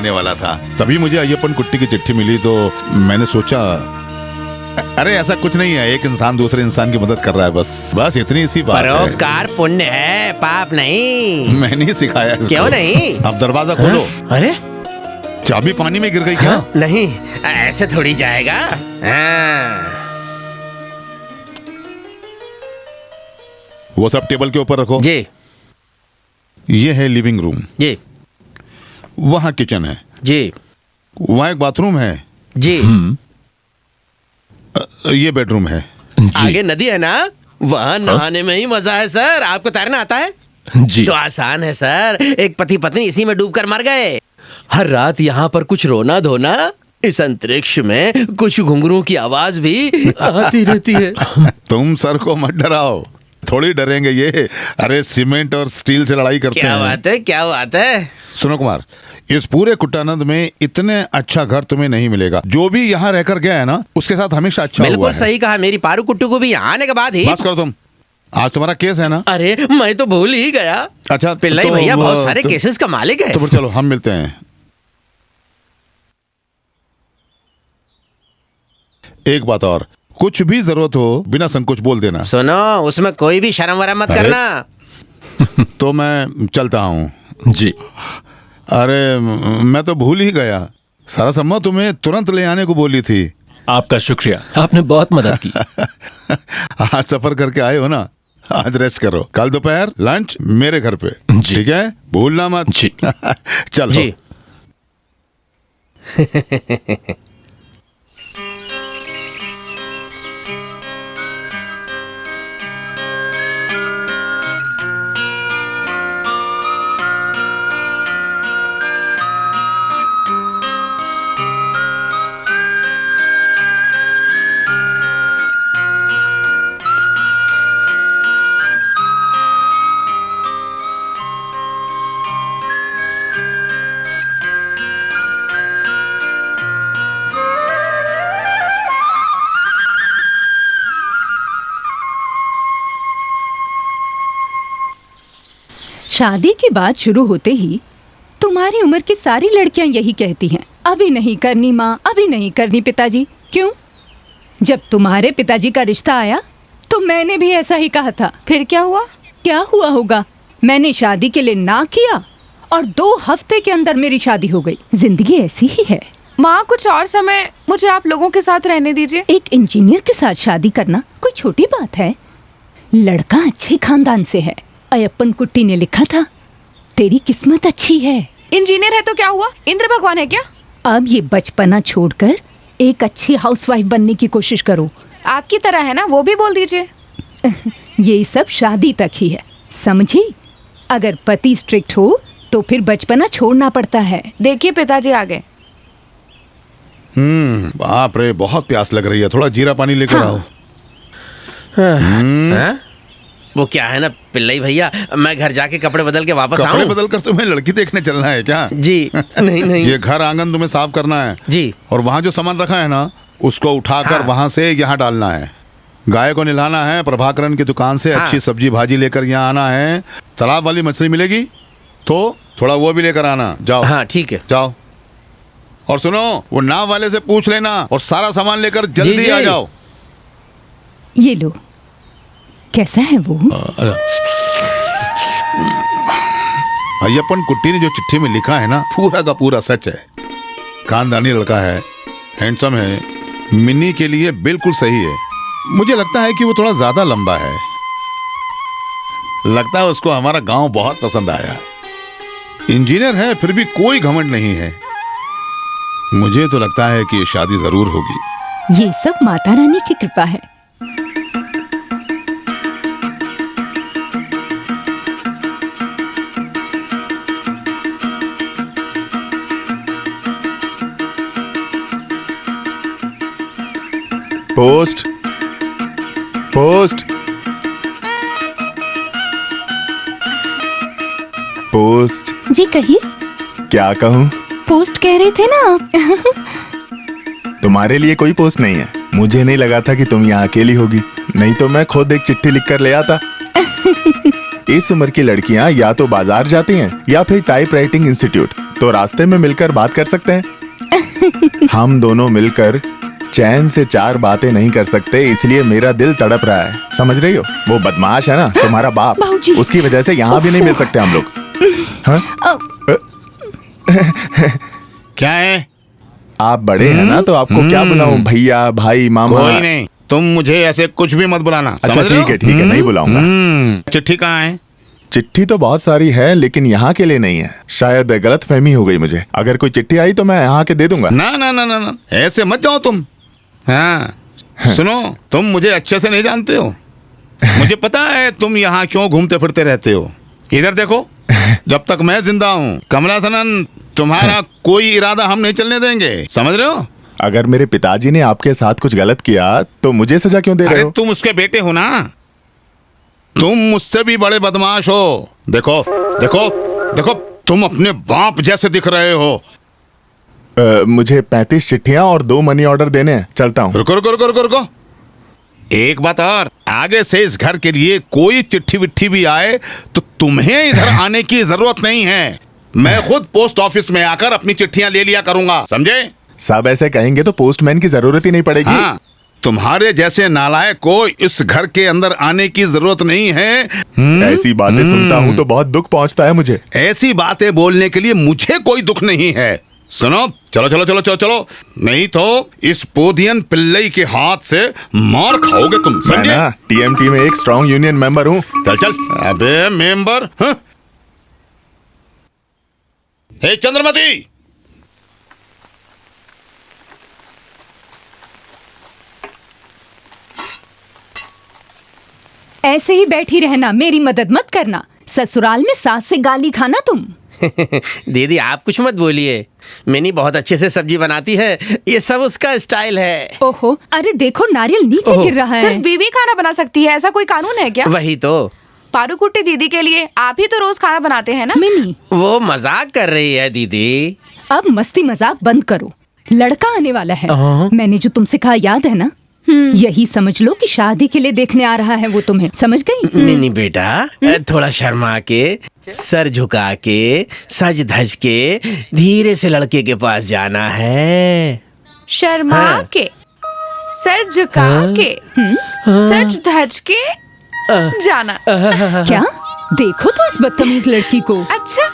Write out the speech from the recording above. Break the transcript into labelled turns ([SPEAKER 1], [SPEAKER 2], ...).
[SPEAKER 1] आने वाला था, तभी मुझे अय्यप्पन कुट्टी की चिट्ठी मिली तो मैंने सोचा, अरे ऐसा कुछ नहीं है, एक इंसान दूसरे इंसान की मदद कर रहा है, बस इतनी सी बात है।
[SPEAKER 2] परोपकार पुण्य है, पाप नहीं।
[SPEAKER 1] मैंने ही सिखाया इसको।
[SPEAKER 2] क्यों नहीं?
[SPEAKER 1] अब दरवाजा खोलो।
[SPEAKER 2] अरे
[SPEAKER 1] चाबी पानी में गिर गई क्या?
[SPEAKER 2] नहीं, ऐसे थोड़ी जाएगा।
[SPEAKER 1] वो सब टेबल के ऊपर रखो
[SPEAKER 2] जी।
[SPEAKER 1] ये है लिविंग रूम
[SPEAKER 2] जी।
[SPEAKER 1] वहाँ किचन है
[SPEAKER 2] जी।
[SPEAKER 1] वहाँ एक बाथरूम है
[SPEAKER 2] जी।
[SPEAKER 1] ये बेडरूम है।
[SPEAKER 2] आगे नदी है ना, वहाँ नहाने में ही मजा है सर। आपको तैरना आता है?
[SPEAKER 3] जी।
[SPEAKER 2] तो आसान है सर। एक पति पत्नी इसी में डूबकर मर गए। हर रात यहाँ पर कुछ रोना धोना, इस अंतरिक्ष में कुछ घुंघरू की आवाज भी आती रहती है।
[SPEAKER 1] तुम सर को मत डराओ, थोड़ी डरेंगे ये। अरे सीमेंट और स्टील से लड़ाई करते
[SPEAKER 2] क्या
[SPEAKER 1] हैं।
[SPEAKER 2] बात है, क्या बात है।
[SPEAKER 1] सुनो कुमार, इस पूरे कुट्टानंद में इतने अच्छा घर तुम्हें नहीं मिलेगा। जो भी यहाँ रहकर गया है ना, उसके साथ हमेशा अच्छा हुआ है।
[SPEAKER 2] बिल्कुल सही कहा। मेरी पारू कुट्टू को भी यहाँ आने के बाद ही।
[SPEAKER 1] बस करो तुम, आज तुम्हारा केस है ना?
[SPEAKER 2] अरे मैं तो भूल ही गया।
[SPEAKER 1] अच्छा
[SPEAKER 2] पिल्लाई
[SPEAKER 1] तो
[SPEAKER 2] भैया बहुत सारे केसेस का मालिक है।
[SPEAKER 1] तो फिर चलो हम मिलते हैं। एक बात और, कुछ भी जरूरत हो बिना संकोच बोल देना।
[SPEAKER 2] सुनो, उसमें कोई भी शर्म वरम मत करना।
[SPEAKER 1] तो मैं चलता हूँ।
[SPEAKER 3] जी।
[SPEAKER 1] अरे मैं तो भूल ही गया, सरसम्मा तुम्हें तुरंत ले आने को बोली थी।
[SPEAKER 3] आपका शुक्रिया, आपने बहुत मदद की।
[SPEAKER 1] आज सफर करके आए हो ना, आज रेस्ट करो। कल दोपहर लंच मेरे घर पे,
[SPEAKER 3] जी।
[SPEAKER 1] ठीक है? भूलना मत।
[SPEAKER 3] जी।
[SPEAKER 1] चलो
[SPEAKER 2] जी।
[SPEAKER 4] शादी की बात शुरू होते ही तुम्हारी उम्र की सारी लड़कियां यही कहती हैं, अभी नहीं करनी माँ, अभी नहीं करनी पिताजी। क्यों? जब तुम्हारे पिताजी का रिश्ता आया तो मैंने भी ऐसा ही कहा था। फिर क्या हुआ? क्या हुआ होगा, मैंने शादी के लिए ना किया और 2 हफ्ते के अंदर मेरी शादी हो गई। जिंदगी ऐसी ही है।
[SPEAKER 5] माँ, कुछ और समय मुझे आप लोगों के साथ रहने दीजिए।
[SPEAKER 4] एक इंजीनियर के साथ शादी करना कोई छोटी बात है? लड़का अच्छे खानदान से है। अय्यप्पन कुट्टी ने लिखा था, तेरी किस्मत अच्छी है।
[SPEAKER 5] इंजीनियर है तो क्या हुआ, इंद्र भगवान है क्या?
[SPEAKER 4] अब ये बचपना छोड़कर एक अच्छी हाउसवाइफ बनने की कोशिश करो।
[SPEAKER 5] आपकी तरह है ना, वो भी बोल दीजिए।
[SPEAKER 4] ये सब शादी तक ही है, समझी? अगर पति स्ट्रिक्ट हो तो फिर बचपना छोड़ना पड़ता है।
[SPEAKER 5] देखिए पिताजी आ गए।
[SPEAKER 1] बाप रे, बहुत प्यास लग रही है, थोड़ा जीरा पानी लेकर
[SPEAKER 4] हाँ।
[SPEAKER 1] आओ।
[SPEAKER 2] हाँ? वो क्या है ना पिल्लाई भैया, मैं घर जाके कपड़े बदल के वापस
[SPEAKER 1] कपड़े
[SPEAKER 2] आऊं?
[SPEAKER 1] बदल कर तुम्हें लड़की देखने चलना है क्या?
[SPEAKER 2] जी। नहीं नहीं।
[SPEAKER 1] ये घर आंगन तुम्हें साफ करना है
[SPEAKER 2] जी।
[SPEAKER 1] और वहाँ जो सामान रखा है ना, उसको उठाकर
[SPEAKER 2] हाँ।
[SPEAKER 1] वहाँ से यहाँ डालना है। गाय को नहलाना है, प्रभाकरन की दुकान से
[SPEAKER 2] हाँ।
[SPEAKER 1] अच्छी सब्जी भाजी लेकर यहाँ आना है। तालाब वाली मछली मिलेगी तो थोड़ा वो भी लेकर आना। जाओ।
[SPEAKER 2] हाँ ठीक है।
[SPEAKER 1] जाओ। और सुनो, वो नाव वाले से पूछ लेना और सारा सामान लेकर जल्दी
[SPEAKER 2] जी।
[SPEAKER 1] आ जाओ।
[SPEAKER 4] ये लो, कैसा है वो?
[SPEAKER 1] अय्यप्पन कुट्टी ने जो चिट्ठी में लिखा है ना, पूरा का पूरा सच है। खानदानी लड़का है, हैंडसम है, मिन्नी के लिए बिल्कुल सही है। मुझे लगता है कि वो थोड़ा ज्यादा लंबा है। लगता है उसको हमारा गांव बहुत पसंद आया। इंजीनियर है फिर भी कोई घमंड नहीं है। मुझे तो लगता है कि ये शादी जरूर होगी।
[SPEAKER 4] ये सब माता रानी की कृपा है।
[SPEAKER 6] Post post post.
[SPEAKER 4] जी कहिए।
[SPEAKER 6] क्या कहूँ?
[SPEAKER 4] पोस्ट कह रहे थे ना आप।
[SPEAKER 6] तुम्हारे लिए कोई पोस्ट नहीं है। मुझे नहीं लगा था कि तुम यहाँ अकेली होगी, नहीं तो मैं खुद एक चिट्ठी लिखकर ले आता। इस उम्र की लड़कियाँ या तो बाजार जाती हैं या फिर टाइप राइटिंग इंस्टीट्यूट। तो रास्ते में मिलकर बात कर सकते हैं। हम दोनों मिलकर चैन से 4 बातें नहीं कर सकते, इसलिए मेरा दिल तड़प रहा है। समझ रही हो? वो बदमाश है ना तुम्हारा बाप,
[SPEAKER 4] बाबूजी।
[SPEAKER 6] उसकी वजह से यहाँ भी नहीं मिल सकते हम लोग। हाँ?
[SPEAKER 1] क्या है?
[SPEAKER 6] आप बड़े हैं ना, तो आपको क्या बुलाऊं? भैया, भाई, मामा?
[SPEAKER 1] कोई नहीं, तुम मुझे ऐसे कुछ भी मत बुलाना।
[SPEAKER 6] अच्छा
[SPEAKER 1] समझ रहे हो?
[SPEAKER 6] ठीक है, नहीं बुलाऊंगा।
[SPEAKER 1] चिट्ठी कहाँ है?
[SPEAKER 6] चिट्ठी तो बहुत सारी है, लेकिन यहाँ के लिए नहीं है। शायद गलत फहमी हो गई मुझे। अगर कोई चिट्ठी आई तो मैं यहाँ के दे दूंगा।
[SPEAKER 1] ना ना ना ना ना, ऐसे मत जाओ तुम। हाँ सुनो, तुम मुझे अच्छे से नहीं जानते हो। मुझे पता है तुम यहाँ क्यों घूमते फिरते रहते हो। इधर देखो, जब तक मैं जिंदा हूँ कमला सनन, तुम्हारा कोई इरादा हम नहीं चलने देंगे। समझ रहे हो?
[SPEAKER 6] अगर मेरे पिताजी ने आपके साथ कुछ गलत किया तो मुझे सजा क्यों दे रहे
[SPEAKER 1] अरे
[SPEAKER 6] हो?
[SPEAKER 1] तुम उसके बेटे हो ना, तुम मुझसे भी बड़े बदमाश हो। देखो देखो देखो, तुम अपने बाप जैसे दिख रहे हो।
[SPEAKER 6] मुझे 35 चिट्ठियां और 2 मनी ऑर्डर देने हैं। चलता हूँ।
[SPEAKER 1] रुको रुको रुको रुको रुको, एक बात और, आगे से इस घर के लिए कोई चिट्ठी विट्ठी भी आए तो तुम्हें इधर आने की जरूरत नहीं है। मैं खुद पोस्ट ऑफिस में आकर अपनी चिट्ठियां ले लिया करूंगा, समझे?
[SPEAKER 6] सब ऐसे कहेंगे तो पोस्टमैन की जरूरत ही नहीं पड़ेगी।
[SPEAKER 1] हाँ, तुम्हारे जैसे नालायक को इस घर के अंदर आने की जरूरत नहीं है।
[SPEAKER 6] ऐसी बातें सुनता हूँ तो बहुत दुख पहुंचता है मुझे।
[SPEAKER 1] ऐसी बातें बोलने के लिए मुझे कोई दुख नहीं है। सुनो, चलो चलो चलो चलो चलो, नहीं तो इस पोदियन पिल्लई के हाथ से मार खाओगे तुम,
[SPEAKER 6] मैं
[SPEAKER 1] समझे?
[SPEAKER 6] ना टीएमटी में एक स्ट्रॉन्ग यूनियन मेंबर हूँ।
[SPEAKER 1] चल चल। अबे मेंबर, हाँ? हे चंद्रमती,
[SPEAKER 4] ऐसे ही बैठी रहना, मेरी मदद मत करना। ससुराल में सास से गाली खाना तुम।
[SPEAKER 2] दीदी आप कुछ मत बोलिए, मिनी बहुत अच्छे से सब्जी बनाती है, ये सब उसका स्टाइल है।
[SPEAKER 4] ओहो, अरे देखो नारियल नीचे
[SPEAKER 2] ओहो,
[SPEAKER 4] गिर रहा है।
[SPEAKER 5] सिर्फ बीवी खाना बना सकती है, ऐसा कोई कानून है क्या?
[SPEAKER 2] वही तो,
[SPEAKER 5] पारूकुट्टी दीदी के लिए आप ही तो रोज खाना बनाते हैं ना?
[SPEAKER 4] मिनी,
[SPEAKER 2] वो मजाक कर रही है दीदी।
[SPEAKER 4] अब मस्ती मजाक बंद करो। लड़का आने वाला है। मैंने जो तुमसे कहा याद है ना? यही समझ लो कि शादी के लिए देखने आ रहा है वो तुम्हें। समझ गई?
[SPEAKER 2] मिनी बेटा, थोड़ा शर्मा के, सर झुका के, सज धज के धीरे से लड़के के पास जाना है।
[SPEAKER 5] शर्मा
[SPEAKER 2] हाँ।
[SPEAKER 5] के, सर झुका के, सच धज के जाना।
[SPEAKER 4] क्या? देखो तो इस बदतमीज लड़की को।
[SPEAKER 5] अच्छा